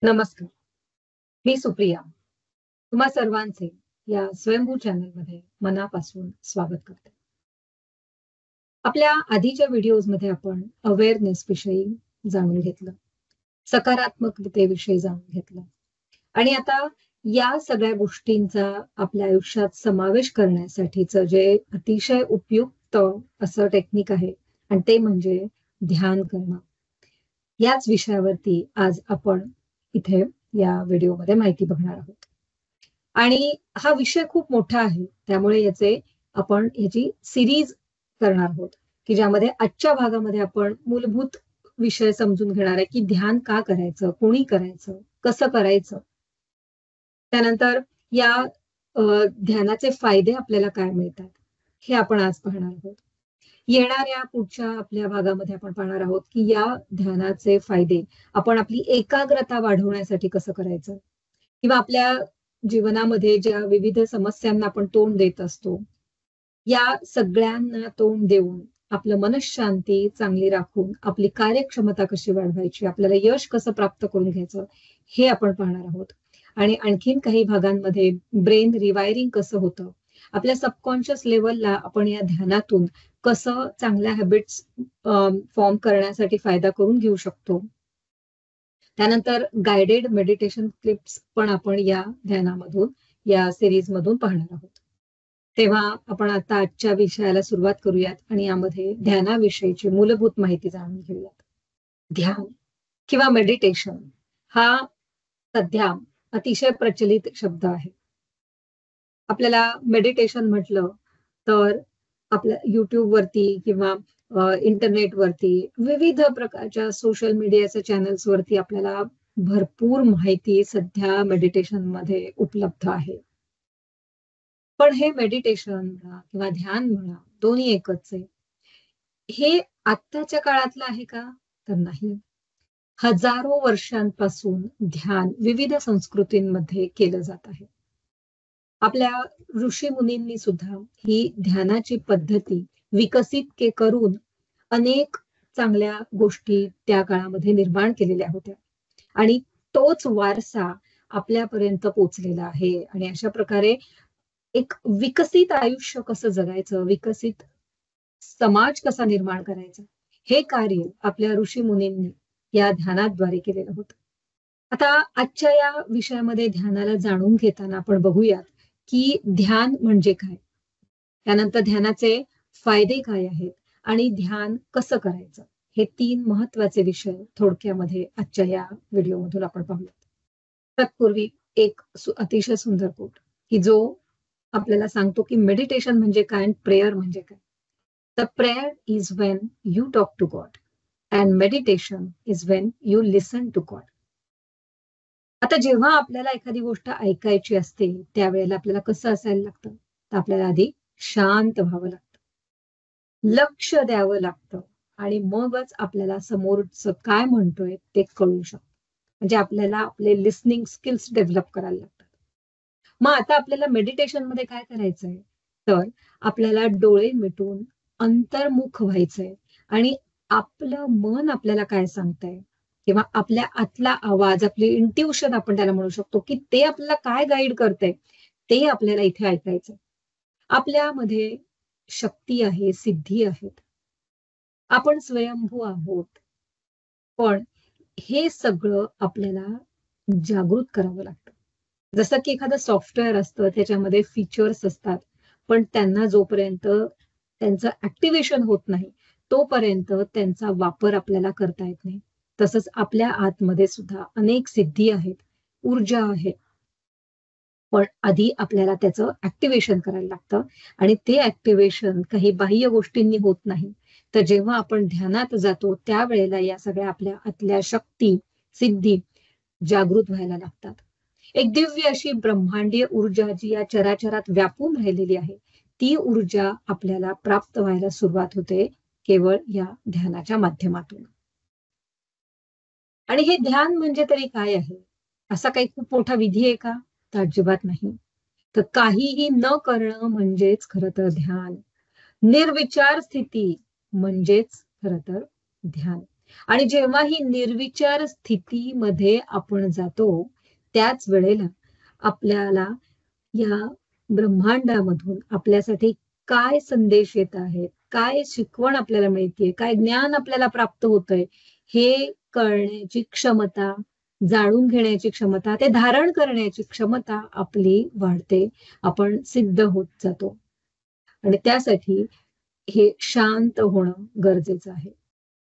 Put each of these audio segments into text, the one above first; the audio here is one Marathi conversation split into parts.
नमस्कार, मी सुप्रिया. तुम्हा सर्वांचे या स्वयंभू चॅनलमध्ये मनापासून स्वागत करते. आपल्या आधीच्या व्हिडिओजमध्ये आपण अवेअरनेस विषयी जाणून घेतलं, सकारात्मकतेविषयी जाणून घेतलं आणि आता या सगळ्या गोष्टींचा आपल्या आयुष्यात समावेश करण्यासाठीचं जे अतिशय उपयुक्त असं टेक्निक आहे आणि ते म्हणजे ध्यान करणं. याच विषयावरती आज आपण इथे या व्हिडिओमध्ये माहिती बघणार आहोत. आणि हा विषय खूप मोठा आहे, त्यामुळे आपण याची सिरीज करणार आहोत की ज्यामध्ये आजच्या भागामध्ये आपण मूलभूत विषय समजून घेणार आहे की ध्यान का करायचं, कोणी करायचं, कसं करायचं. त्यानंतर या ध्यानाचे फायदे आपल्याला काय मिळतात हे आपण आज पाहणार आहोत. येणाऱ्या पुढच्या आपल्या भागामध्ये आपण पाहणार आहोत की या ध्यानाचे फायदे आपण आपली एकाग्रता वाढवण्यासाठी कसं करायचं, किंवा आपल्या जीवनामध्ये ज्या विविध समस्यांना आपण तोंड देत असतो, या सगळ्यांना तोंड देऊन आपलं मनःशांती चांगली राखून आपली कार्यक्षमता कशी वाढवायची, आपल्याला यश कसं प्राप्त करून घ्यायचं हे आपण पाहणार आहोत. आणि आणखीन काही भागांमध्ये ब्रेन रिवायरिंग कसं होतं, आपल्या सबकॉन्शियस लेवलला आपण या ध्यानातून कसं चांगल्या हॅबिट्स फॉर्म करण्यासाठी फायदा करून घेऊ शकतो. त्यानंतर गायडेड मेडिटेशन क्लिप्स पण आपण या ध्यानामधून, या सिरीज मधून पाहणार आहोत. तेव्हा आपण आता आजच्या विषयाला सुरुवात करूयात आणि यामध्ये ध्यानाविषयीची मूलभूत माहिती जाणून घेऊयात. ध्यान किंवा मेडिटेशन हा सध्या अतिशय प्रचलित शब्द आहे. आपल्याला मेडिटेशन म्हटलं तर आपल्या युट्यूब वरती किंवा इंटरनेटवरती विविध प्रकारच्या सोशल मीडियाच्या चॅनल्स वरती आपल्याला भरपूर माहिती सध्या मेडिटेशन मध्ये उपलब्ध आहे. पण हे मेडिटेशन म्हणा किंवा ध्यान म्हणा, दोन्ही एकच आहे. हे आत्ताच्या काळातलं आहे का? तर नाही. हजारो वर्षांपासून ध्यान विविध संस्कृतींमध्ये केलं जात आहे. आपल्या ऋषी मुनींनी सुद्धा ही ध्यानाची पद्धती विकसित करून अनेक चांगल्या गोष्टी त्या काळामध्ये निर्माण केलेल्या होत्या आणि तोच वारसा आपल्यापर्यंत पोहोचलेला आहे. आणि अशा प्रकारे एक विकसित आयुष्य कसं जगायचं, विकसित समाज कसा निर्माण करायचा, हे कार्य आपल्या ऋषी मुनींनी या ध्यानाद्वारे केलेलं होतं. आता आजच्या या विषयामध्ये ध्यानाला जाणून घेताना आपण बघूयात की ध्यान म्हणजे काय, त्यानंतर ध्यानाचे फायदे काय आहेत आणि ध्यान कसं करायचं, हे 3 महत्वाचे विषय थोडक्यामध्ये आजच्या या व्हिडिओमधून आपण पाहूयात. तत्पूर्वी एक अतिशय सुंदर कोट की जो आपल्याला सांगतो की मेडिटेशन म्हणजे काय आणि प्रेयर म्हणजे काय. The prayer is when you talk to God and meditation is when you listen to God. आता जेव्हा आपल्याला एखादी गोष्ट ऐकायची असते त्यावेळेला आपल्याला कसं असायला लागतं, तर आपल्याला आधी शांत व्हावं लागतं, लक्ष द्यावं लागतं आणि मगच आपल्याला समोरचं काय म्हणतोय ते कळू शकतं. म्हणजे आपल्याला आपले लिसनिंग स्किल्स डेव्हलप करायला लागतात. मग आता आपल्याला मेडिटेशन मध्ये काय करायचंय, तर आपल्याला डोळे मिटून अंतर्मुख व्हायचंय आणि आपलं मन आपल्याला काय सांगतंय किंवा आपल्या आतला आवाज, आपले इंट्युशन आपण त्याला म्हणू शकतो, की ते आपल्याला काय गाईड करतंय ते आपल्याला इथे ऐकायचं. आपल्यामध्ये शक्ती आहे, सिद्धी आहेत, आपण स्वयंभू आहोत, पण हे सगळं आपल्याला जागृत करावं लागतं. जसं की एखादं सॉफ्टवेअर असतं, त्याच्यामध्ये फीचर्स असतात, पण त्यांना जोपर्यंत त्यांचं ऍक्टिव्हेशन होत नाही तोपर्यंत त्यांचा वापर आपल्याला करता येत नाही. तसंच आपल्या आतमध्ये सुद्धा अनेक सिद्धी आहेत, ऊर्जा आहे, पण आधी आपल्याला त्याचं ऍक्टिव्हेशन करायला लागतं आणि ते ऍक्टिव्हेशन काही बाह्य गोष्टींनी होत नाही. तर जेव्हा आपण ध्यानात जातो त्यावेळेला या सगळ्या आपल्या आतल्या शक्ती, सिद्धी जागृत व्हायला लागतात. एक दिव्य अशी ब्रह्मांडीय ऊर्जा जी या चराचरात व्यापून राहिलेली आहे, ती ऊर्जा आपल्याला प्राप्त व्हायला सुरुवात होते केवळ या ध्यानाच्या माध्यमातून. आणि हे ध्यान म्हणजे तरी काय आहे? असा काही खूप मोठा विधी आहे का? तर अजिबात नाही. तर काहीही न करणं म्हणजेच खरं तर ध्यान. निर्विचार स्थिती म्हणजेच खरं तर ध्यान. आणि जेव्हा ही निर्विचार स्थितीमध्ये आपण जातो त्याच वेळेला आपल्याला या ब्रह्मांडामधून आपल्यासाठी काय संदेश येत आहेत, काय शिकवण आपल्याला मिळतेय, काय ज्ञान आपल्याला प्राप्त होतंय, हे कळण्याची क्षमता, जाणून घेण्याची क्षमता, ते धारण करण्याची क्षमता आपली वाढते. आपण सिद्ध होत जातो. आणि त्यासाठी हे शांत होणं गरजेचं आहे.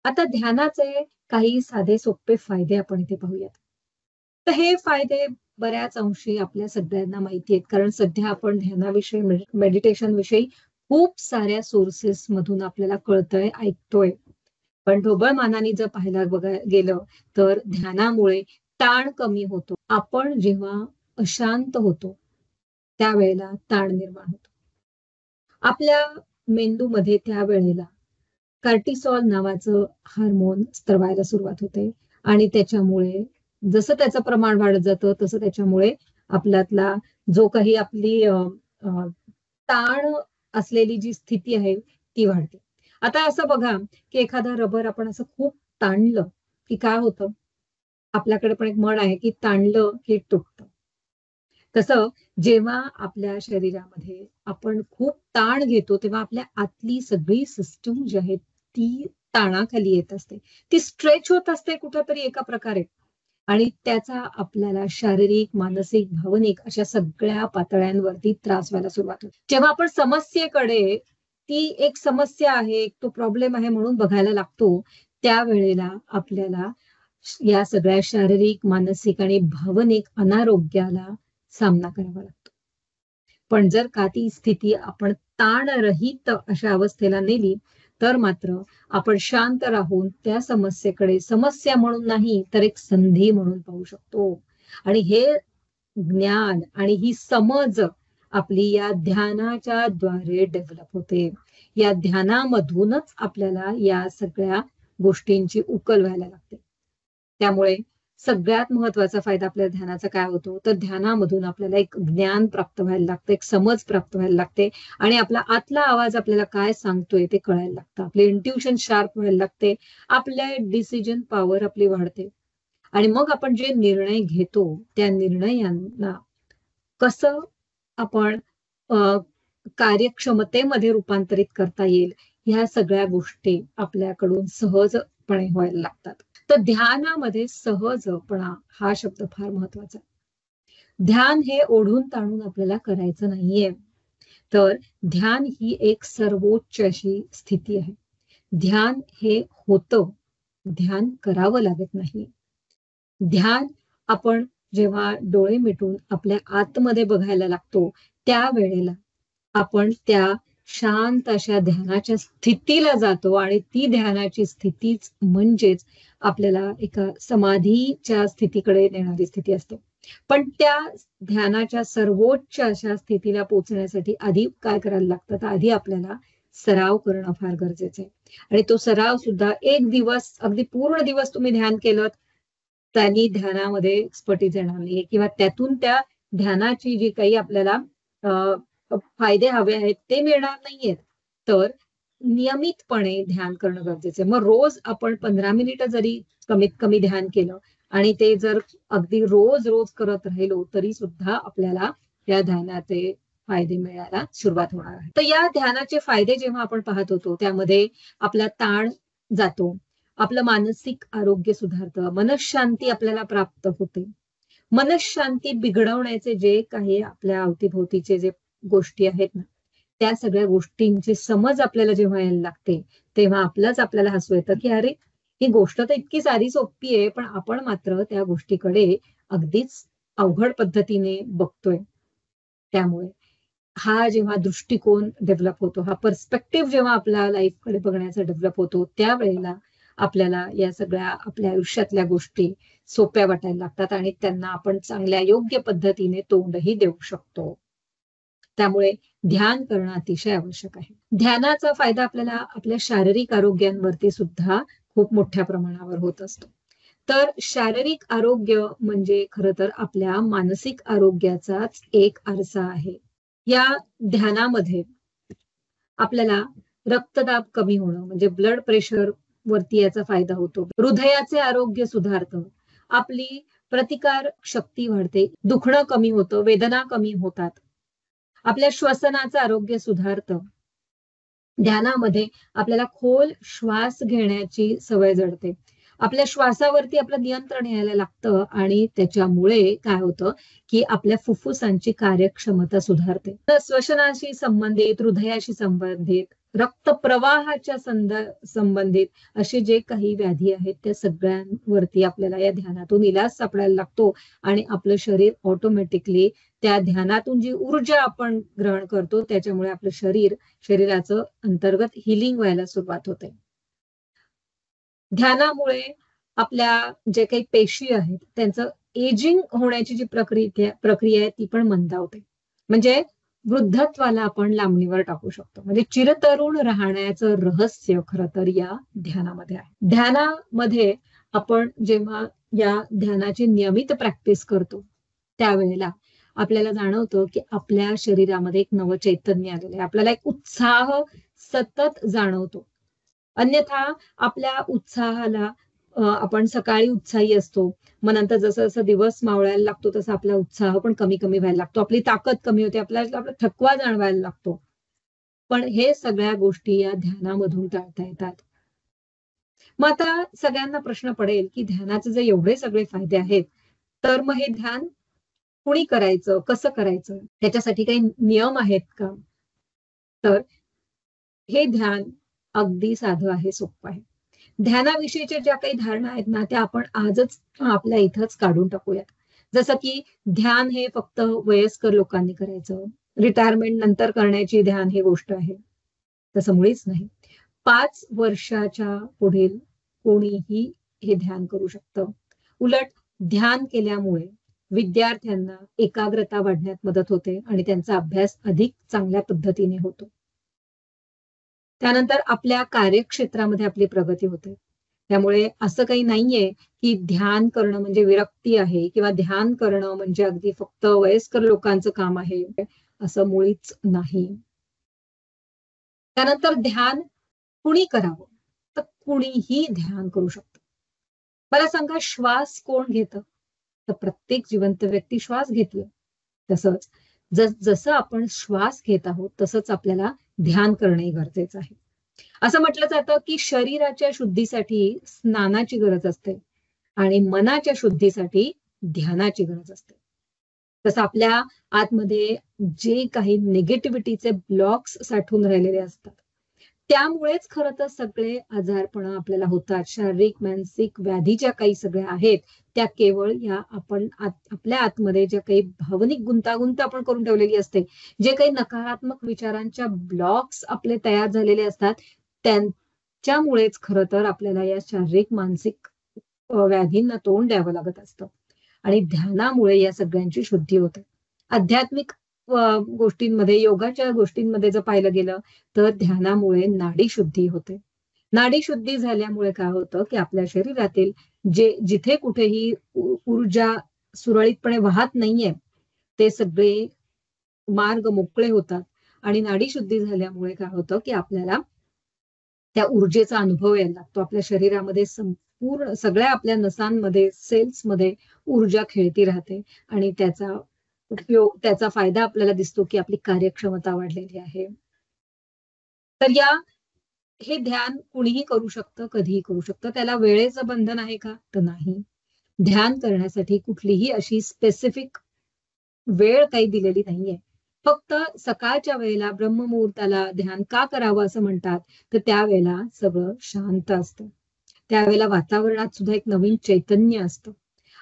आता ध्यानाचे काही साधे सोपे फायदे आपण इथे पाहूयात. तर हे फायदे बऱ्याच अंशी आपल्या सगळ्यांना माहिती आहेत, कारण सध्या आपण ध्यानाविषयी, मेडिटेशन विषयी खूप साऱ्या सोर्सेस मधून आपल्याला कळतंय, ऐकतोय. पण ढोबळ मानाने जर पाहायला गेलं तर ध्यानामुळे ताण कमी होतो. आपण जेव्हा अशांत होतो त्यावेळेला ताण निर्माण होतो. आपल्या मेंदूमध्ये त्यावेळेला कार्टिसॉल नावाचं हार्मोन स्त्रवायला सुरुवात होते आणि त्याच्यामुळे जसं त्याचं प्रमाण वाढत जातं तसं त्याच्यामुळे आपल्यातला जो काही आपली ताण असलेली जी स्थिती आहे ती वाढते. आता असं बघा की एखादा रबर आपण असं खूप ताणलं की काय होतं, आपल्याकडे पण एक म्हण आहे की ताणलं की तुटतं. तसं जेव्हा आपल्या शरीरामध्ये आपण खूप ताण घेतो तेव्हा आपल्या आतली सगळी सिस्टम जी आहे ती ताणाखाली येत असते, ती स्ट्रेच होत असते कुठंतरी एका प्रकारे. आणि त्याचा आपल्याला शारीरिक, मानसिक, भावनिक अशा सगळ्या पातळ्यांवरती त्रास व्हायला सुरुवात होते. जेव्हा आपण समस्येकडे, ती एक समस्या आहे, तो प्रॉब्लेम आहे म्हणून बघायला लागतो, त्यावेळेला आपल्याला या सगळ्या शारीरिक, मानसिक आणि भावनिक अनारोग्याला सामना करावा लागतो. पण जर का ती स्थिती आपण ताणरहित अशा अवस्थेला नेली तर मात्र आपण शांत राहून त्या समस्येकडे समस्या म्हणून नाही तर एक संधी म्हणून पाहू शकतो. आणि हे ज्ञान आणि ही समज आपली या ध्यानाच्या द्वारे डेव्हलप होते. या ध्यानामधूनच आपल्याला या सगळ्या गोष्टींची उकल व्हायला लागते. त्यामुळे सगळ्यात महत्वाचा फायदा आपल्या ध्यानाचा काय होतो, तर ध्यानामधून आपल्याला एक ज्ञान प्राप्त व्हायला लागतं, एक समज प्राप्त व्हायला लागते आणि आपला आतला आवाज आपल्याला काय सांगतोय ते कळायला लागतं. आपले इंट्युशन शार्प व्हायला लागते, आपल्या डिसिजन पॉवर आपली वाढते आणि मग आपण जे निर्णय घेतो त्या निर्णयांना कसं आपण कार्यक्षमतेमध्ये रूपांतरित करता येईल, ह्या सगळ्या गोष्टी आपल्याकडून सहजपणे व्हायला लागतात. तर ध्यानामध्ये सहजपणा हा शब्द फार महत्वाचा आहे. ध्यान हे ओढून ताणून आपल्याला करायचं नाहीये, तर ध्यान ही एक सर्वोच्च अशी स्थिती आहे. ध्यान हे होतं, ध्यान करावं लागत नाही. ध्यान आपण जेव्हा डोळे मिटून आपल्या आतमध्ये बघायला लागतो त्यावेळेला आपण त्या शांत अशा ध्यानाच्या स्थितीला जातो आणि ती ध्यानाची स्थितीच म्हणजेच आपल्याला एका समाधीच्या स्थितीकडे नेणारी स्थिती असते. पण त्या ध्यानाच्या सर्वोच्च अशा स्थितीला पोहोचण्यासाठी आधी काय करायला लागतं, तर आधी आपल्याला सराव करणं फार गरजेचं आहे. आणि तो सराव सुद्धा एक दिवस, अगदी पूर्ण दिवस तुम्ही ध्यान केलं त्यांनी ध्यानामध्ये एक्सपर्टीज येणार नाहीये किंवा त्यातून त्या ध्यानाची जी काही आपल्याला फायदे हवे आहेत ते मिळणार नाहीयेत. तर नियमितपणे ध्यान करणं गरजेचं आहे. मग रोज आपण 15 मिनिटं जरी कमीत कमी ध्यान केलं आणि ते जर अगदी रोज रोज करत राहिलो तरी सुद्धा आपल्याला या ध्यानाचे फायदे मिळायला सुरुवात होणार आहे. तर या ध्यानाचे फायदे जेव्हा आपण पाहत होतो त्यामध्ये आपला ताण जातो, आपलं मानसिक आरोग्य सुधारतं, मनःशांती आपल्याला प्राप्त होते. मनःशांती बिघडवण्याचे जे काही आपल्या अवतीभोवतीचे जे गोष्टी आहेत ना, त्या सगळ्या गोष्टींची समज आपल्याला जेव्हा यायला लागते तेव्हा आपल्याला हसू येतं की अरे ही गोष्ट तर इतकी साधी सोपी आहे, पण आपण मात्र त्या गोष्टीकडे अगदीच अवघड पद्धतीने बघतोय. त्यामुळे हा जेव्हा दृष्टिकोन डेव्हलप होतो, हा पर्स्पेक्टिव्ह जेव्हा आपल्या लाईफकडे बघण्याचा डेव्हलप होतो त्यावेळेला आपल्याला या सगळ्या आपल्या आयुष्यातल्या गोष्टी सोप्या वाटायला लागतात आणि त्यांना आपण चांगल्या योग्य पद्धतीने तोंडही देऊ शकतो. त्यामुळे ध्यान करणं अतिशय आवश्यक आहे. ध्यानाचा फायदा आपल्याला आपल्या शारीरिक आरोग्यांवरती सुद्धा खूप मोठ्या प्रमाणावर होत असतो. तर शारीरिक आरोग्य म्हणजे खरं तर आपल्या मानसिक आरोग्याचाच एक आरसा आहे. या ध्यानामध्ये आपल्याला रक्तदाब कमी होणं म्हणजे ब्लड प्रेशर वरती याचा फायदा होतो. हृदयाचे आरोग्य सुधारतं. आपली प्रतिकार शक्ती वाढते. दुखणं कमी होतं, वेदना कमी होतात. आपल्या श्वसनाचं आरोग्य सुधारतं. ध्यानामध्ये आपल्याला खोल श्वास घेण्याची सवय जडते. आपल्या श्वासावरती आपलं नियंत्रण यायला लागतं आणि त्याच्यामुळे काय होतं, की आपल्या फुफ्फुसांची कार्यक्षमता सुधारते. तर श्वसनाशी संबंधित, हृदयाशी संबंधित, रक्तप्रवाहाच्या संबंधित असे जे काही व्याधी आहेत त्या सगळ्यांवरती आपल्याला या ध्यानातून इलाज सापडायला लागतो आणि आपलं शरीर ऑटोमॅटिकली त्या ध्यानातून जी ऊर्जा आपण ग्रहण करतो त्याच्यामुळे आपलं शरीराचं अंतर्गत हिलिंग व्हायला सुरुवात होते. ध्यानामुळे आपल्या जे काही पेशी आहेत त्यांचं एजिंग होण्याची जी प्रक्रिया आहे ती पण मंदावते. म्हणजे वृद्धत्वाला आपण लांबणीवर टाकू शकतो. म्हणजे चिरतरुण राहण्याचं रहस्य खरं तर या ध्यानामध्ये आहे. ध्यानामध्ये आपण जेव्हा या ध्यानाची नियमित प्रॅक्टिस करतो त्यावेळेला आपल्याला जाणवतं की आपल्या शरीरामध्ये एक नवं चैतन्य आलेलं आहे. आपल्याला एक उत्साह सतत जाणवतो. अन्यथा आपल्या उत्साहाला आपण सकाळी उत्साही असतो. मग नंतर जसं जसं दिवस मावळायला लागतो तसा आपला उत्साह पण कमी कमी व्हायला लागतो. आपली ताकद कमी होते. आपला थकवा जाणवायला लागतो. पण हे सगळ्या गोष्टी या ध्यानामधून टाळता येतात. मग आता सगळ्यांना प्रश्न पडेल की ध्यानाचे जे एवढे सगळे फायदे आहेत तर मग हे ध्यान कुणी करायचं, कसं करायचं, त्याच्यासाठी काही नियम आहेत का? तर हे ध्यान अगदी साधं आहे, सोपं आहे. ध्यानाविषयीच्या ज्या काही धारणा आहेत ना त्या आपण आजच आपल्या इथंच काढून टाकूयात. जसं की ध्यान हे फक्त वयस्कर लोकांनी करायचं, रिटायरमेंट नंतर करण्याची ध्यान ही गोष्ट आहे, तसं मुळीच नाही. 5 वर्षाच्या पुढील कोणीही हे ध्यान करू शकतं. उलट ध्यान केल्यामुळे विद्यार्थ्यांना एकाग्रता वाढण्यात मदत होते आणि त्यांचा अभ्यास अधिक चांगल्या पद्धतीने होतो. त्यानंतर आपल्या कार्यक्षेत्रामध्ये आपली प्रगती होते. त्यामुळे असं काही नाहीये की ध्यान करणं म्हणजे विरक्ती आहे किंवा ध्यान करणं म्हणजे अगदी फक्त वयस्कर लोकांचं काम आहे, असं मुळीच नाही. त्यानंतर ध्यान कुणी करावं? तर कुणीही ध्यान करू शकतं. मला सांगा श्वास कोण घेतं? तर प्रत्येक जिवंत व्यक्ती श्वास घेते. तसंच जसं आपण श्वास घेत आहोत तसंच आपल्याला ध्यान करणंही गरजेचं आहे. असं म्हटलं जातं की शरीराच्या शुद्धीसाठी स्नानाची गरज असते आणि मनाच्या शुद्धीसाठी ध्यानाची गरज असते. तसं आपल्या आतमध्ये जे काही निगेटिव्हिटीचे ब्लॉक्स साठून राहिलेले असतात त्यामुळेच खरं तर सगळे आजारपण आपल्याला होतात. शारीरिक, मानसिक व्याधी ज्या काही सगळ्या आहेत त्या केवळ या आपण आपल्या आतमध्ये ज्या काही भावनिक गुंतागुंत आपण करून ठेवलेली असते, जे काही नकारात्मक विचारांच्या ब्लॉक्स आपले तयार झालेले असतात त्यांच्यामुळेच खरं तर आपल्याला या शारीरिक, मानसिक व्याधींना तोंड द्यावं लागत असतं. आणि ध्यानामुळे या सगळ्यांची शुद्धी होते. आध्यात्मिक गोष्टींमध्ये, योगाच्या गोष्टींमध्ये जर पाहिलं गेलं तर ध्यानामुळे नाडी शुद्धी होते. नाडी शुद्धी झाल्यामुळे काय होतं की आपल्या शरीरातील जिथे कुठेही ऊर्जा सुरळीतपणे वाहत नाहीये ते सगळे मार्ग मोकळे होतात आणि नाडी शुद्धी झाल्यामुळे काय होतं की आपल्याला त्या ऊर्जेचा अनुभव यायला लागतो. आपल्या शरीरामध्ये संपूर्ण सगळ्या आपल्या नसांमध्ये, सेल्समध्ये ऊर्जा खेळती राहते आणि त्याचा फायदा आपल्याला दिसतो की आपली कार्यक्षमता वाढलेली आहे. तर हे ध्यान कुणीही करू शकतं, कधीही करू शकतं. त्याला वेळेचं बंधन आहे का? तर नाही. ध्यान करण्यासाठी कुठलीही अशी स्पेसिफिक वेळ काही दिलेली नाहीये. फक्त सकाळच्या वेळेला ब्रह्ममुहूर्ताला ध्यान का करावं असं म्हणतात, तर त्यावेळेला सगळं शांत असतं. त्यावेळेला वातावरणात सुद्धा एक नवीन चैतन्य असतं.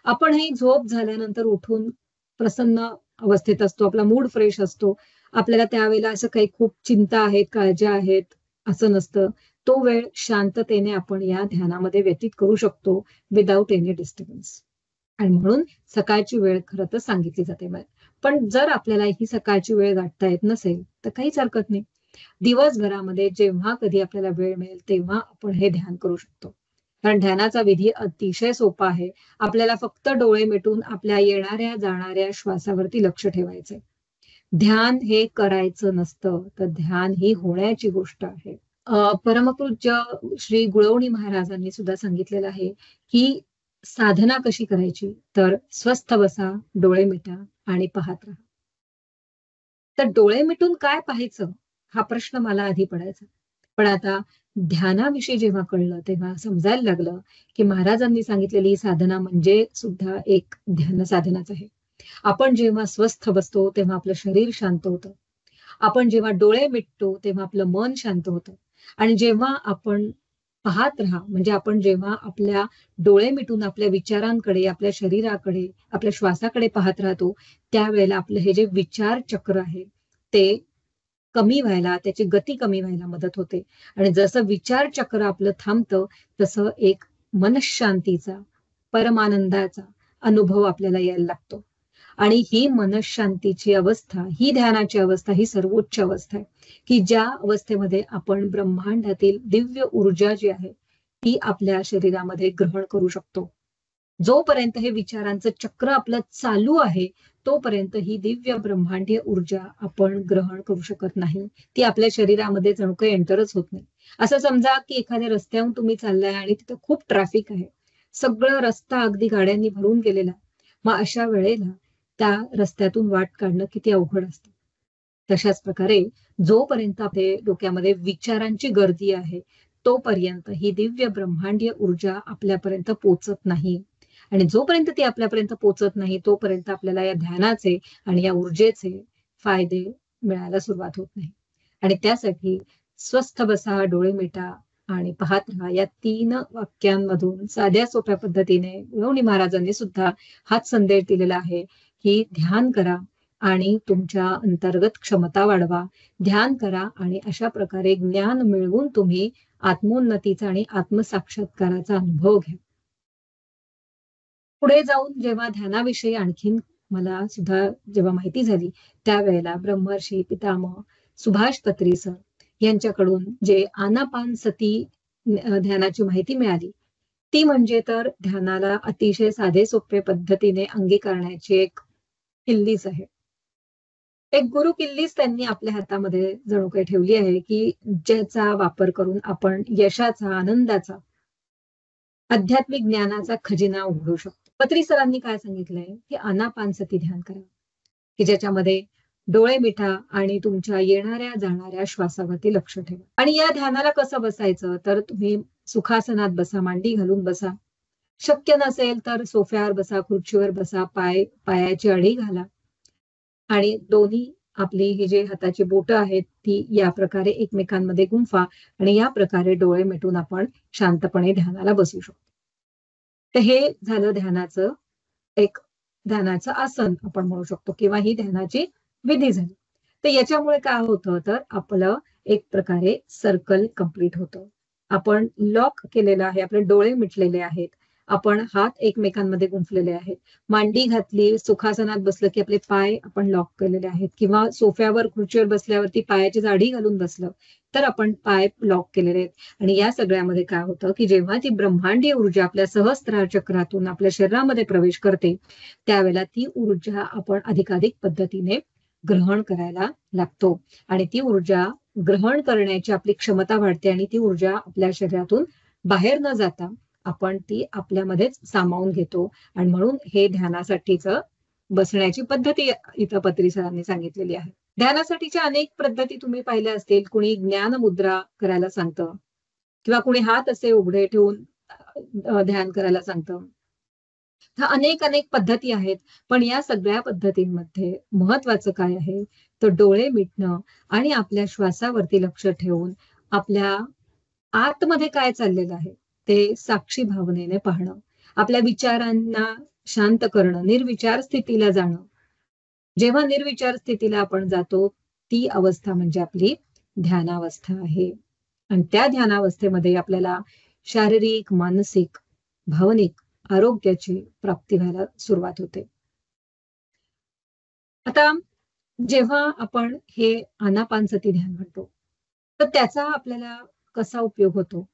आपणही झोप झाल्यानंतर उठून प्रसन्न अवस्थेत असतो. आपला मूड फ्रेश असतो. आपल्याला त्यावेळेला असं काही खूप चिंता आहेत, काळज्या आहेत असं नसतं. तो वेळ शांततेने आपण या ध्यानामध्ये व्यतीत करू शकतो विदाऊट एनी डिस्टर्बन्स. आणि म्हणून सकाळची वेळ खरं तर सांगितली जाते. पण जर आपल्याला ही सकाळची वेळ गाठता येत नसेल तर काहीच हरकत नाही. दिवसभरामध्ये जेव्हा कधी आपल्याला वेळ मिळेल तेव्हा आपण हे ध्यान करू शकतो. कारण ध्यानाचा विधी अतिशय सोपा आहे. आपल्याला फक्त डोळे मिटून आपल्या येणाऱ्या जाणाऱ्या श्वासावरती लक्ष ठेवायचंय. ध्यान हे करायचं नसतं, तर ध्यान ही होण्याची गोष्ट आहे. परमपूज्य श्री गुळवणी महाराजांनी सुद्धा सांगितलेलं आहे की साधना कशी करायची, तर स्वस्थ बसा, डोळे मिटा आणि पाहत राहा. तर डोळे मिटून काय पाहायचं हा प्रश्न मला आधी पडायचा. पण आता ध्यानाविषयी जेव्हा कळलं तेव्हा समजायला लागलं की महाराजांनी सांगितलेली ही साधना म्हणजे सुद्धा एक ध्यान साधनाच आहे. आपण जेव्हा स्वस्थ बसतो तेव्हा आपलं शरीर शांत होतं. आपण जेव्हा डोळे मिटतो तेव्हा आपलं मन शांत होतं. आणि जेव्हा आपण पाहत राहा म्हणजे आपण जेव्हा आपल्या डोळे मिटून आपल्या विचारांकडे, आपल्या शरीराकडे, आपल्या श्वासाकडे पाहत राहतो, त्यावेळेला आपलं हे जे विचार चक्र आहे ते कमी व्हायला, त्याची गती कमी व्हायला मदत होते. आणि जसं विचार चक्र आपलं थांबतं तसं एक मनःशांतीचा, परमानंदाचा अनुभव आपल्याला यायला लागतो. आणि ही मनःशांतीची अवस्था, ही ध्यानाची अवस्था, ही सर्वोच्च अवस्था आहे की ज्या अवस्थेमध्ये आपण ब्रह्मांडातील दिव्य ऊर्जा जी आहे ती आपल्या शरीरामध्ये ग्रहण करू शकतो. जोपर्यंत हे विचारांचं चक्र आपलं चालू आहे तोपर्यंत ही दिव्य ब्रह्मांडीय ऊर्जा आपण ग्रहण करू शकत नाही. ती आपल्या शरीरामध्ये जणू काही एंटरच होत नाही. असं समजा की एखाद्या रस्त्याहून तुम्ही चाललाय आणि तिथं खूप ट्रॅफिक आहे. सगळं रस्ता अगदी गाड्यांनी भरून गेलेला. मग अशा वेळेला त्या रस्त्यातून वाट काढणं किती अवघड असतं. तशाच प्रकारे जोपर्यंत आपल्या डोक्यामध्ये विचारांची गर्दी आहे तोपर्यंत ही दिव्य ब्रह्मांडीय ऊर्जा आपल्यापर्यंत पोचत नाही. आणि जोपर्यंत ती आपल्यापर्यंत पोचत नाही तोपर्यंत आपल्याला या ध्यानाचे आणि या ऊर्जेचे फायदे मिळायला सुरुवात होत नाही. आणि त्यासाठी स्वस्थ बसा, डोळे मिटा आणि पाहत राहा या 3 वाक्यांमधून साध्या सोप्या पद्धतीने गुळवणी महाराजांनी सुद्धा हाच संदेश दिलेला आहे की ध्यान करा आणि तुमच्या अंतर्गत क्षमता वाढवा. ध्यान करा आणि अशा प्रकारे ज्ञान मिळवून तुम्ही आत्मोन्नतीचा आणि आत्मसाक्षात्काराचा अनुभव घ्या. पुढे जाऊन जेव्हा ध्यानाविषयी आणखीन मला सुद्धा जेव्हा माहिती झाली त्यावेळेला ब्रह्मर्षी पितामह सुभाष पत्री सर यांच्याकडून जे आनापानसती ध्यानाची माहिती मिळाली ती म्हणजे तर ध्यानाला अतिशय साधे सोपे पद्धतीने अंगीकारण्याची एक किल्लीच आहे. एक गुरु किल्लीच त्यांनी आपल्या हातामध्ये जणू काही ठेवली आहे की ज्याचा वापर करून आपण यशाचा, आनंदाचा, आध्यात्मिक ज्ञानाचा खजिना उघडू शकतो. पत्री सरांनी काय सांगितलंय की आनापानसती ध्यान करा की ज्याच्यामध्ये डोळे मिटा आणि तुमच्या येणाऱ्या जाणाऱ्या श्वासावरती लक्ष ठेवा. आणि या ध्यानाला कसं बसायचं तर तुम्ही सुखासनात बसा, मांडी घालून बसा. शक्य नसेल तर सोफ्यावर बसा, खुर्चीवर बसा, पायाची अडी घाला आणि दोन्ही आपली ही जी हाताची बोटं आहेत ती या प्रकारे एकमेकांमध्ये गुंफा आणि या प्रकारे डोळे मिटून आपण शांतपणे ध्यानाला बसू शकतो. तर हे झालं ध्यानाचं आसन आपण म्हणू शकतो किंवा ही ध्यानाची विधी झाली. तर याच्यामुळे काय होतं तर आपलं एक प्रकारे सर्कल कंप्लीट होतं. आपण लॉक केलेलं आहे, आपले डोळे मिटलेले आहेत, आपण हात एकमेकांमध्ये गुंफलेले आहेत, मांडी घातली, सुखासनात बसलं की आपले पाय आपण लॉक केलेले आहेत किंवा सोफ्यावर खुर्चीवर बसल्यावरती पायाची जाडी घालून बसलं तर आपण पाय लॉक केलेले आहेत. आणि या सगळ्यामध्ये काय होतं की जेव्हा ती ब्रह्मांडीय ऊर्जा आपल्या सहस्त्रार चक्रातून आपल्या शरीरामध्ये प्रवेश करते त्यावेळेला ती ऊर्जा आपण अधिकाधिक पद्धतीने ग्रहण करायला लागतो आणि ती ऊर्जा ग्रहण करण्याची आपली क्षमता वाढते आणि ती ऊर्जा आपल्या शरीरातून बाहेर न जाता आपण ती आपल्यामध्येच सामावून घेतो. आणि म्हणून हे ध्यानासाठीच बसण्याची पद्धती इथं पत्री सरांनी सांगितलेली आहे. ध्यानासाठीच्या अनेक पद्धती तुम्ही पाहिल्या असतील. कुणी ज्ञान मुद्रा करायला सांगतं किंवा कुणी हात असे उघडे ठेवून ध्यान करायला सांगतं. अनेक पद्धती आहेत. पण या सगळ्या पद्धतींमध्ये महत्वाचं काय आहे तर डोळे मिटणं आणि आपल्या श्वासावरती लक्ष ठेवून आपल्या आतमध्ये काय चाललेलं आहे ते साक्षी भावनेने पाहणं, आपल्या विचारांना शांत करणं, निर्विचार स्थितीला जाणं. जेव्हा निर्विचार स्थितीला आपण जातो ती अवस्था म्हणजे आपली ध्यानावस्था आहे. आणि त्या ध्यानावस्थेमध्ये आपल्याला शारीरिक, मानसिक, भावनिक आरोग्याची प्राप्ती व्हायला सुरुवात होते. आता जेव्हा आपण हे आनापानसती ध्यान म्हणतो तर त्याचा आपल्याला कसा उपयोग होतो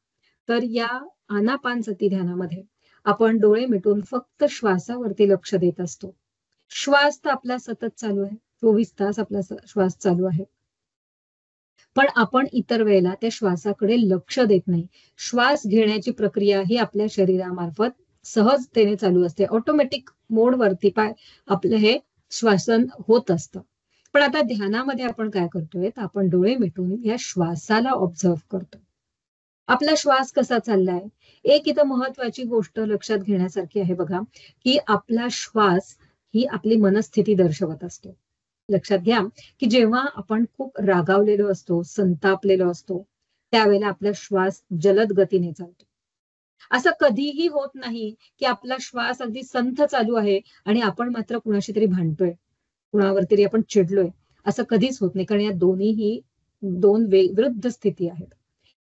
तर या आनापानसती ध्यानामध्ये आपण डोळे मिटून फक्त श्वासावरती लक्ष देत असतो. श्वास तर आपला सतत चालू आहे, 24 तास आपला श्वास चालू आहे. पण आपण इतर वेळेला त्या श्वासाकडे लक्ष देत नाही. श्वास घेण्याची प्रक्रिया ही आपल्या शरीरामार्फत सहजतेने चालू असते. ऑटोमॅटिक मोडवरती आपलं हे श्वासन होत असतं. पण आता ध्यानामध्ये आपण काय करतोय, तर आपण डोळे मिटून या श्वासाला ऑब्झर्व्ह करतो. आपला श्वास कसा चाललाय. एक इथं महत्वाची गोष्ट लक्षात घेण्यासारखी आहे बघा, की आपला श्वास ही आपली मनस्थिती दर्शवत असतो. लक्षात घ्या, की जेव्हा आपण खूप रागावलेलो असतो, संतापलेलो असतो, त्यावेळेला आपला श्वास जलद गतीने चालतो. असं कधीही होत नाही, की आपला श्वास अगदी संथ चालू आहे आणि आपण मात्र कुणाशी तरी भांडतोय, कुणावर तरी आपण चिडलोय. असं कधीच होत नाही, कारण या दोन्हीही दोन विरुद्ध स्थिती आहेत.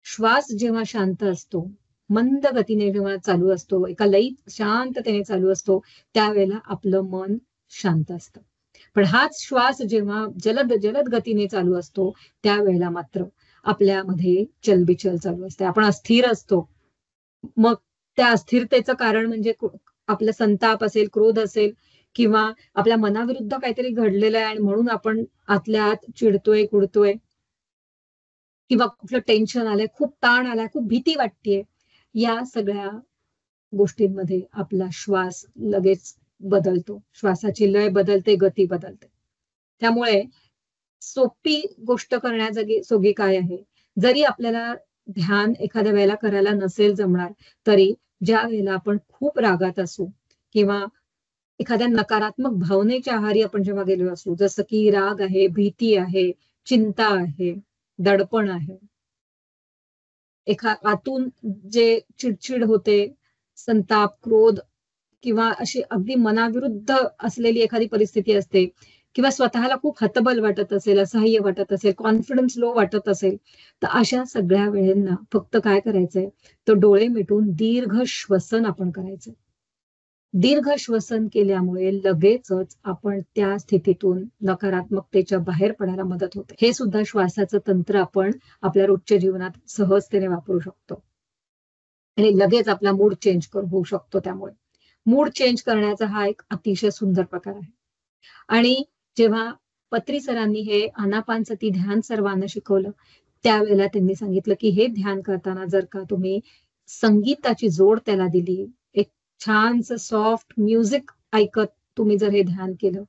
श्वास जेव्हा शांत असतो, मंद गतीने जेव्हा चालू असतो, एका लयीत शांततेने चालू असतो, त्यावेळेला आपलं मन शांत असतं. पण हाच श्वास जेव्हा जलद जलद गतीने चालू असतो, त्यावेळेला मात्र आपल्यामध्ये चलबिचल चालू असते. आपण अस्थिर असतो. मग त्या अस्थिरतेचं कारण म्हणजे आपला संताप असेल, क्रोध असेल किंवा आपल्या मनाविरुद्ध काहीतरी घडलेलं आहे आणि म्हणून आपण आतल्या आत चिडतोय, कुडतोय किंवा कुठलं टेन्शन आलंय, खूप ताण आलाय, खूप भीती वाटतेय. या सगळ्या गोष्टींमध्ये आपला श्वास लगेच बदलतो. श्वासाची लय बदलते, गती बदलते. त्यामुळे सोपी गोष्ट करण्याजोगी काय आहे, जरी आपल्याला ध्यान एखाद्या वेळेला करायला नसेल जमणार, तरी ज्या वेळेला आपण खूप रागात असू किंवा एखाद्या नकारात्मक भावनेच्या आहारी आपण जेव्हा गेलो असू, जसं की राग आहे, भीती आहे, चिंता आहे, दडपण आहे, आतून जे चिडचिड होते, संताप, क्रोध किंवा अशी अगदी मनाविरुद्ध असलेली एखादी परिस्थिती असते किंवा स्वतःला खूप हतबल वाटत असेल, असहाय्य वाटत असेल, कॉन्फिडन्स लो वाटत असेल, तर अशा सगळ्या वेळेंना फक्त काय करायचंय, तर डोळे मिटून दीर्घ श्वसन आपण करायचं. दीर्घ श्वसन केल्यामुळे लगेचच आपण त्या स्थितीतून नकारात्मकतेच्या बाहेर पडायला मदत होते. हे सुद्धा श्वासाचं तंत्र आपण आपल्या रोजच्या जीवनात सहजतेने वापरू शकतो आणि लगेच आपला मूड चेंज होऊ शकतो. त्यामुळे मूड चेंज करण्याचा हा एक अतिशय सुंदर प्रकार आहे. आणि जेव्हा पत्री सरांनी हे आनापानसती ध्यान सर्वांना शिकवलं, त्यावेळेला त्यांनी सांगितलं, की हे ध्यान करताना जर का तुम्ही संगीताची जोड त्याला दिली, एक छानसं सॉफ्ट म्युझिक ऐकत तुम्ही जर हे ध्यान केलं,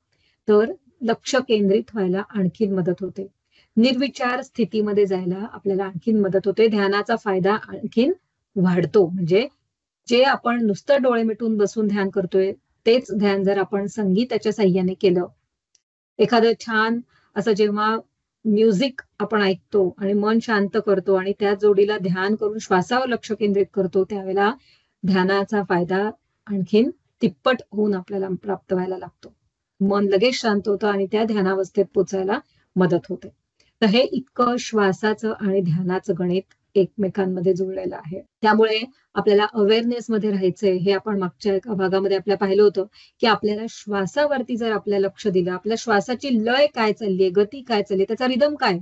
तर लक्ष केंद्रित व्हायला आणखीन मदत होते. निर्विचार स्थितीमध्ये जायला आपल्याला आणखीन मदत होते. ध्यानाचा फायदा आणखीन वाढतो. म्हणजे जे आपण नुसतं डोळे मिटून बसून ध्यान करतोय, तेच ध्यान जर आपण संगीताच्या साहाय्याने केलं, एखादं छान असं जेव्हा म्युझिक आपण ऐकतो आणि मन शांत करतो आणि त्या जोडीला ध्यान करून श्वासावर लक्ष केंद्रित करतो, त्यावेळेला ध्यानाचा फायदा आणखीन तिप्पट होऊन आपल्याला प्राप्त व्हायला लागतो. मन लगेच शांत होतं आणि त्या ध्यानावस्थेत पोचायला मदत होते. तर हे इतकं श्वासाचं आणि ध्यानाचं गणित एकमेकांमध्ये जुळलेलं आहे. त्यामुळे आपल्याला अवेअरनेस मध्ये राहायचंय. हे आपण मागच्या एका भागामध्ये आपल्या पाहिलं होतं, की आपल्याला श्वासावरती जर आपलं लक्ष दिलं, आपल्या श्वासाची लय काय चाललीये, गती काय चाललीये, त्याचा रिदम काय,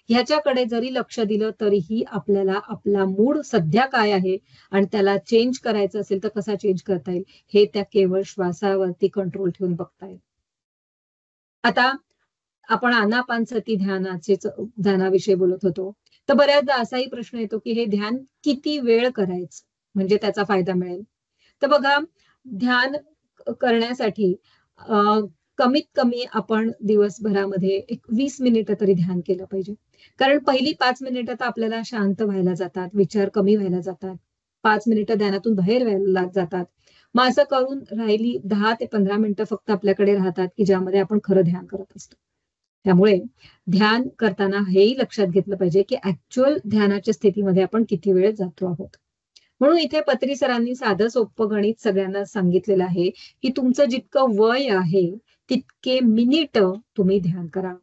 ह्याच्याकडे जरी लक्ष दिलं तरीही आपल्याला आपला मूड सध्या काय आहे आणि त्याला चेंज करायचं असेल तर कसा चेंज करता येईल, हे त्या केवळ श्वासावरती कंट्रोल ठेवून बघता येईल. आता आपण आनापानसती ध्यानाविषयी बोलत होतो. तर बऱ्याचदा असाही प्रश्न येतो, की हे ध्यान किती वेळ करायचं म्हणजे त्याचा फायदा मिळेल. तर बघा, ध्यान करण्यासाठी कमीत कमी आपण दिवसभरामध्ये एक 20 मिनिटं तरी ध्यान केलं पाहिजे. कारण पहिली 5 मिनिटं तर आपल्याला शांत व्हायला जातात, विचार कमी व्हायला जातात. 5 मिनिटं ध्यानातून बाहेर व्हायला जातात. मग असं करून राहिली 10 ते 15 मिनिटं फक्त आपल्याकडे राहतात, की ज्यामध्ये आपण खरं ध्यान करत असतो. त्यामुळे ध्यान करताना हेही लक्षात घेतलं पाहिजे, की ऍक्च्युअल ध्यानाच्या स्थितीमध्ये आपण किती वेळ जातो आहोत. म्हणून इथे पत्री सरांनी साधं सोपं गणित सगळ्यांना सांगितलेलं आहे, की तुमचं जितकं वय आहे, तितके मिनिट तुम्ही ध्यान करा.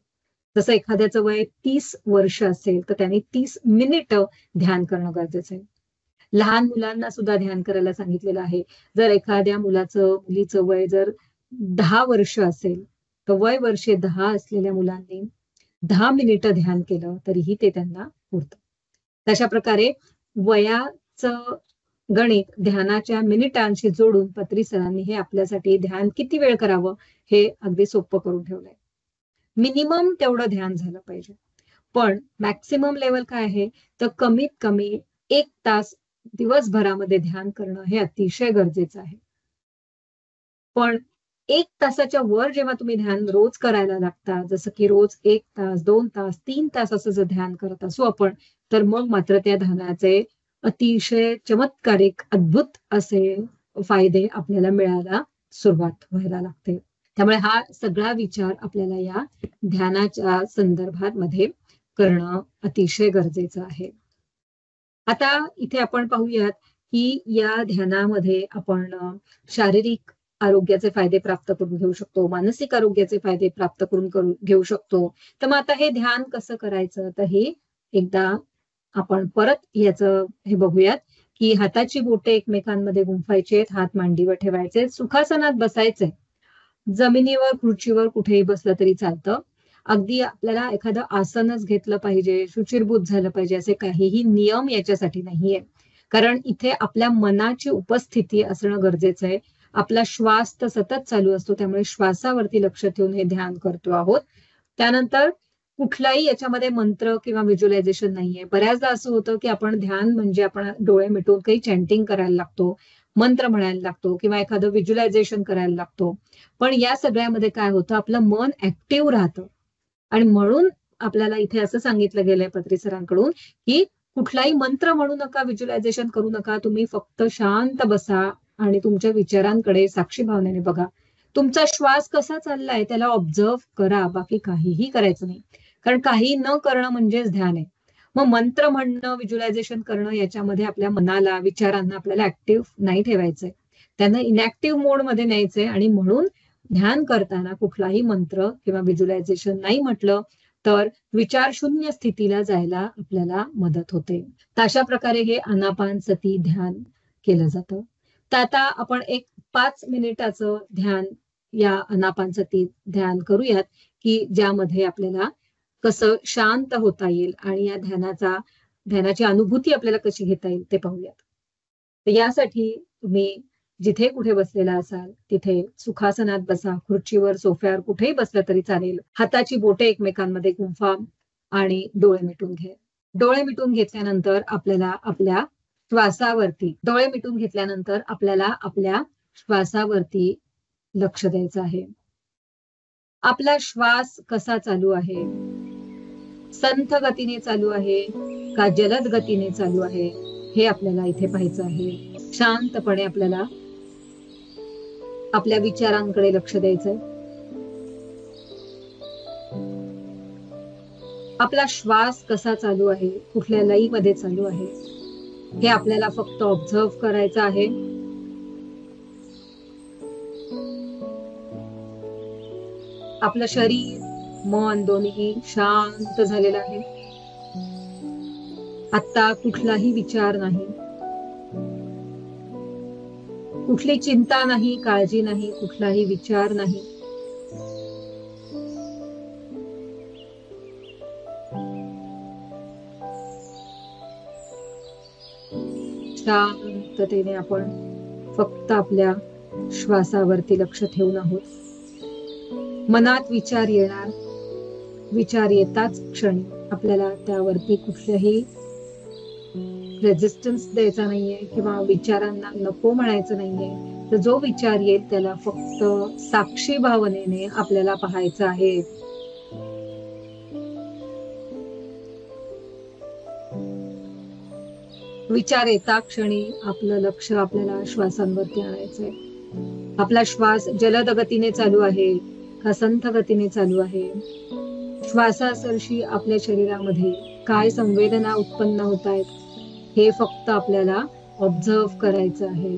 जसं एखाद्याचं वय 30 वर्ष असेल, तर त्यांनी 30 मिनिट ध्यान करणं गरजेचं आहे. लहान मुलांना सुद्धा ध्यान करायला सांगितलेलं आहे. जर एखाद्या मुलीचं वय जर 10 वर्ष असेल, तर वय वर्षे 10 असलेल्या मुलांनी 10 मिनिटं ध्यान केलं तरीही ते त्यांना पुरतं. तशा प्रकारे वयाचं गणित ध्यानाच्या मिनिटांशी जोडून पत्री सरांनी हे आपल्यासाठी ध्यान किती वेळ करावं हे अगदी सोपं करून ठेवलंय. मिनिमम तेवढं ध्यान झालं पाहिजे. पण मॅक्सिमम लेवल काय आहे, तर कमीत कमी 1 तास दिवसभरामध्ये ध्यान करणं हे अतिशय गरजेचं आहे. पण 1 तासाच्या वर जेव्हा तुम्ही ध्यान रोज करायला लागता, जसं की रोज 1 तास, 2 तास, 3 तास असं जर ध्यान करत असू आपण, तर मग मात्र त्या ध्यानाचे अतिशय चमत्कारिक, अद्भुत असे फायदे आपल्याला मिळायला सुरुवात व्हायला लागते. त्यामुळे हा सगळा विचार आपल्याला या ध्यानाच्या संदर्भात मध्ये करणं अतिशय गरजेचं आहे. आता इथे आपण पाहूयात, की या ध्यानामध्ये आपण शारीरिक आरोग्याचे फायदे प्राप्त करून घेऊ शकतो, मानसिक आरोग्याचे फायदे प्राप्त करून घेऊ शकतो. तर मग आता हे ध्यान कसं करायचं? तर हे एकदा आपण परत याचं हे बघूयात, की हाताची बोटे एकमेकांमध्ये गुंफायची आहेत, हात मांडीवर ठेवायचे, सुखासनात बसायचंय. जमिनीवर, खुर्चीवर कुठेही बसलं तरी चालतं. अगदी आपल्याला एखादं आसनच घेतलं पाहिजे, शुचिर्भूत झालं पाहिजे, असे काहीही नियम याच्यासाठी नाहीये. कारण इथे आपल्या मनाची उपस्थिती असणं गरजेचं आहे. आपला श्वास तर सतत चालू असतो, त्यामुळे श्वासावरती लक्ष ठेवून हे ध्यान करतो आहोत. त्यानंतर कुठलाही याच्यामध्ये मंत्र किंवा व्हिज्युअलायझेशन नाहीये. बऱ्याचदा असं होतं, की आपण ध्यान म्हणजे आपण डोळे मिटून काही चॅन्टिंग करायला लागतो, मंत्र म्हणायला लागतो किंवा एखादं व्हिज्युअलायझेशन करायला लागतो. पण या सगळ्यामध्ये काय होतं, आपलं मन ऍक्टिव्ह राहतं आणि म्हणून आपल्याला इथे असं सांगितलं गेलंय पत्री सरांकडून, की कुठलाही मंत्र म्हणू नका, व्हिज्युअलायझेशन करू नका. तुम्ही फक्त शांत बसा आणि तुमच्या विचारांकडे साक्षी भावनेने बघा. तुमचा श्वास कसा चाललाय त्याला ऑब्झर्व्ह करा, बाकी काहीही करायचं नाही. कारण काही न करणं म्हणजेच ध्यान आहे. मग मंत्र म्हणणं, व्हिज्युअलायझेशन करणं याच्यामध्ये आपल्या मनाला, विचारांना आपल्याला ऍक्टिव्ह नाही ठेवायचंय. त्यांना इनॅक्टिव्ह मोडमध्ये न्यायचंय आणि म्हणून ध्यान करताना कुठलाही मंत्र किंवा व्हिज्युअलायझेशन नाही म्हटलं तर विचारशून्य स्थितीला जायला आपल्याला मदत होते. तर अशा प्रकारे हे आनापानसती ध्यान केलं जातं. तर आता आपण एक 5 मिनिटाचं ध्यान या आनापानसती ध्यान करूयात, की ज्यामध्ये आपल्याला कसं शांत होता येईल आणि या ध्यानाची अनुभूती आपल्याला कशी घेता येईल ते पाहूयात. तर यासाठी तुम्ही जिथे कुठे बसलेला असाल तिथे सुखासनात बसा, खुर्चीवर, सोफ्यावर कुठेही बसलं तरी चालेल. हाताची बोटे एकमेकांमध्ये गुंफा आणि डोळे मिटून घ्या. डोळे मिटून घेतल्यानंतर आपल्या श्वासावरती लक्ष द्यायचं आहे. आपला श्वास कसा चालू आहे? संथ गतीने चालू आहे का जलद गतीने चालू आहे? हे आपल्याला इथे पाहायचं आहे. शांतपणे आपल्याला आपल्या विचारांकडे लक्ष द्यायचंय. आपला श्वास कसा चालू आहे, कुठल्या लयीमध्ये चालू आहे, हे आपल्याला फक्त ऑब्झर्व्ह करायचं आहे. आपलं शरीर, मन दोन्ही शांत झालेलं आहे. आता कुठलाही विचार नाही, कुठली चिंता नाही, काळजी नाही, कुठलाही विचार नाही. शांततेने आपण फक्त आपल्या श्वासावरती लक्ष ठेवून आहोत. मनात विचार येणार, विचार येताच क्षणी आपल्याला त्यावरती कुठल्याही रेझिस्टन्स द्यायचा नाहीये किंवा विचारांना नको म्हणायचं नाहीये. तर जो विचार येईल त्याला फक्त साक्षी भावनेने आपल्याला पाहायचं आहे. विचार येता क्षणी आपलं लक्ष आपल्याला श्वासांवरती आणायचंय. आपला श्वास जलद गतीने चालू आहे का संथ गतीने चालू आहे? श्वासासरशी आपल्या शरीरामध्ये काय संवेदना उत्पन्न होत आहेत हे फक्त आपल्याला ऑब्झर्व्ह करायचं आहे.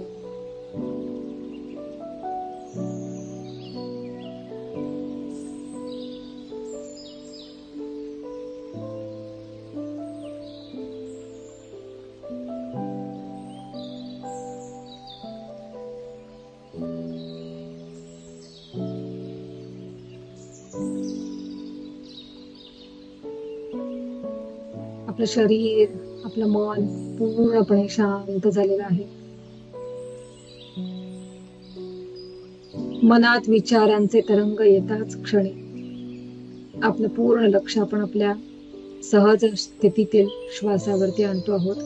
आपलं शरीर, आपलं मन पूर्णपणे शांत झालेलं आहे. मनात विचारांचे तरंग येताच क्षणी आपलं पूर्ण लक्ष आपण आपल्या सहज स्थितीतील श्वासावरती आणतो आहोत.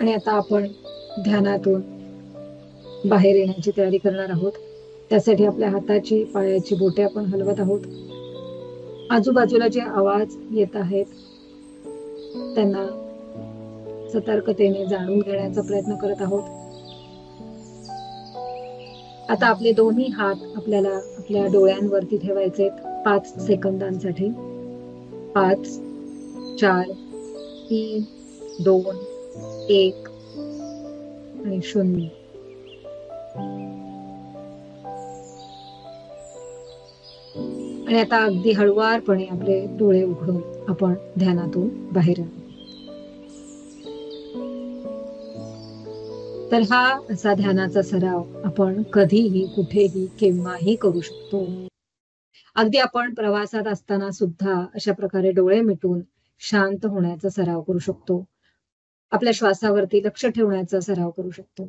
आणि आता आपण ध्यानातून बाहेर येण्याची तयारी करणार आहोत. त्यासाठी आपल्या हाताची पायाची बोटे आपण हलवत आहोत. आजूबाजूला जे आवाज येत आहेत त्यांना सतर्कतेने जाणून घेण्याचा प्रयत्न करत आहोत. आता आपले दोन्ही हात आपल्याला आपल्या डोळ्यांवरती ठेवायचे 5 सेकंदांसाठी. 5, 4, 3, 2, 1 आणि 0. आणि आता अगदी हळुवारपणे आपले डोळे उघडून आपण ध्यानातून बाहेर येऊ. तर हा असा ध्यानाचा सराव आपण कधीही, कुठेही, केव्हाही करू शकतो. अगदी आपण प्रवासात असताना सुद्धा अशा प्रकारे डोळे मिटून शांत होण्याचा सराव करू शकतो. आपल्या श्वासावरती लक्ष ठेवण्याचा सराव करू शकतो.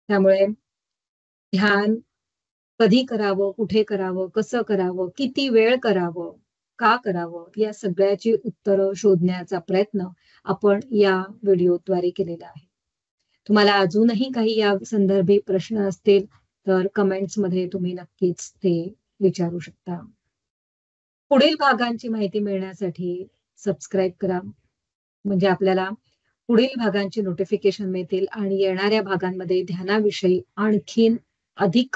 त्यामुळे ध्यान कधी करावं, कुठे करावं, कसं करावं, किती वेळ करावं, का करावं, या सगळ्याची उत्तरं शोधण्याचा प्रयत्न आपण या व्हिडिओद्वारे केलेला आहे. तुम्हाला अजूनही काही या संदर्भी प्रश्न असतील तर कमेंट्समध्ये तुम्ही नक्कीच ते विचारू शकता. पुढील भागांची माहिती मिळण्यासाठी सबस्क्राईब करा. म्हणजे आपल्याला पुढील भागांची नोटिफिकेशन मिळतील आणि येणाऱ्या भागांमध्ये ध्यानाविषयी आणखीन अधिक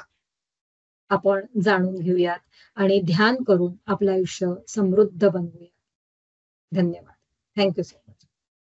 आपण जाणून घेऊयात आणि ध्यान करून आपलं आयुष्य समृद्ध बनवूया. धन्यवाद. Thank you so much.